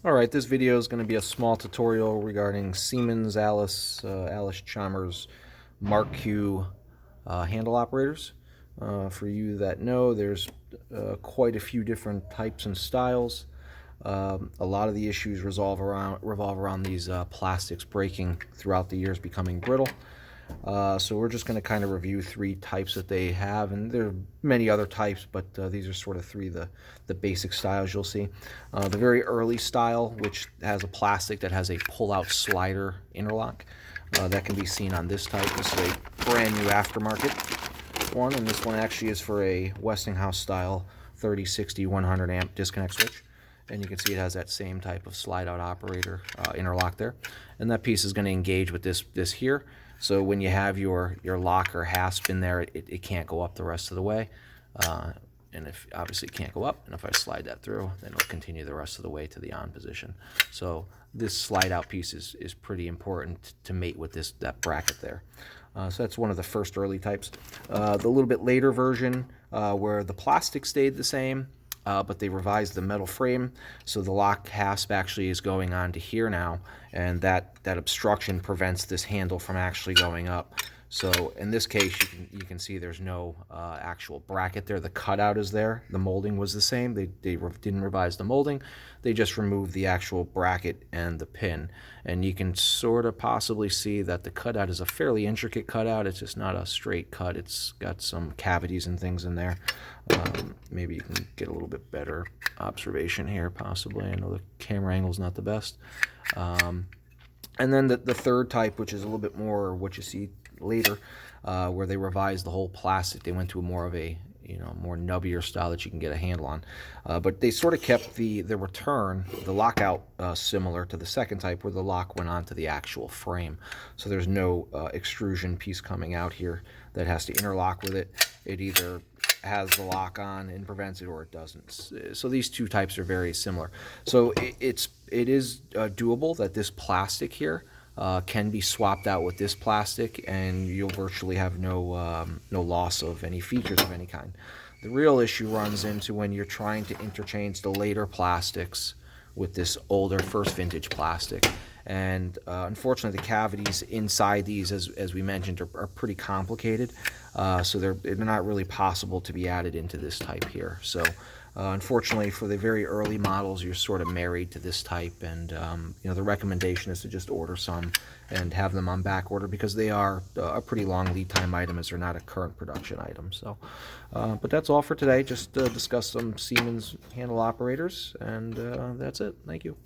Alright, this video is going to be a small tutorial regarding Siemens Alice Chalmers MARQ handle operators. For you that know, there's quite a few different types and styles. A lot of the issues revolve around these plastics breaking throughout the years, becoming brittle. So we're just going to kind of review three types that they have, and there are many other types, but these are sort of three the basic styles you'll see. The very early style, which has a plastic that has a pull-out slider interlock, that can be seen on this type. This is a brand new aftermarket one, and this one actually is for a Westinghouse style 30, 60, 100 amp disconnect switch. And you can see it has that same type of slide-out operator interlock there. And that piece is going to engage with this here. So when you have your lock or hasp in there, it can't go up the rest of the way. And if obviously it can't go up, and if I slide that through, then it'll continue the rest of the way to the on position. So this slide-out piece is pretty important to mate with that bracket there. So that's one of the first early types. The little bit later version where the plastic stayed the same, but they revised the metal frame, so the lock hasp actually is going on to here now, and that obstruction prevents this handle from actually going up. So in this case, you can see there's no actual bracket there. The cutout is there. The molding was the same. They didn't revise the molding. They just removed the actual bracket and the pin. And you can sort of possibly see that the cutout is a fairly intricate cutout. It's just not a straight cut. It's got some cavities and things in there. Maybe you can get a little bit better observation here, possibly. I know the camera angle's not the best. And then the third type, which is a little bit more what you see later, where they revised the whole plastic. They went to more of a more nubbier style that you can get a handle on. But they sort of kept the return, the lockout, similar to the second type, where the lock went onto the actual frame. So there's no extrusion piece coming out here that has to interlock with it. It either has the lock on and prevents it, or it doesn't. So these two types are very similar. So it is doable that this plastic here can be swapped out with this plastic, and you'll virtually have no loss of any features of any kind. The real issue runs into when you're trying to interchange the later plastics with this older first vintage plastic. And unfortunately, the cavities inside these, as we mentioned, are pretty complicated. So they're not really possible to be added into this type here. So unfortunately, for the very early models, you're sort of married to this type. And the recommendation is to just order some and have them on back order, because they are a pretty long lead time item, as they're not a current production item. So, but that's all for today. Just discuss some Siemens handle operators, and that's it. Thank you.